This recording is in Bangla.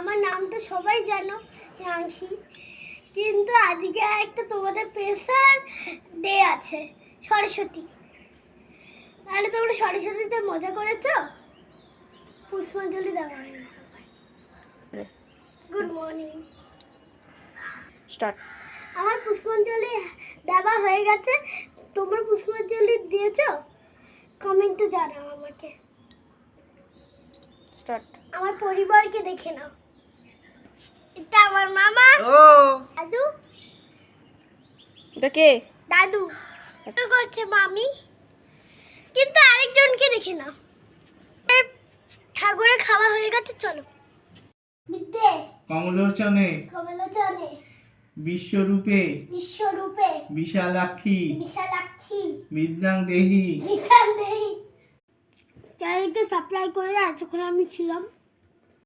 আমার নাম তো সবাই জানো, রাংশি। কিন্তু আজকে একটা তোমাদের প্রেসার ডে আছে, সরস্বতী। তাহলে তোমরা সরস্বতীতে মজা করেছো? পুষ্পাঞ্জলি দেওয়া হয়েছে। Good morning. স্টার্ট। আমার পুষ্পাঞ্জলি দেওয়া হয়ে গেছে। তোমরা পুষ্পাঞ্জলি দিয়েছো? কমেন্টে জানাও আমাকে। স্টার্ট। আমার পরিবারকে দেখে নাও। এটা আমার মামা। ও দাদু। এটা কে? দাদু। তো করছে মামি। কিন্তু আরেকজনকে দেখে নাও। ঠাকুরের খাওয়া হয়ে গেছে, চলো। বিদ্যে। কমলোচনে কমলোচনে বিশ্বরূপে বিশ্বরূপে বিশালাক্ষী বিশালাক্ষী বিদ্যাং দেহি বিকাল দেহি। চ্যানেলকে সাবস্ক্রাইব করে এতক্ষণ আমি ছিলাম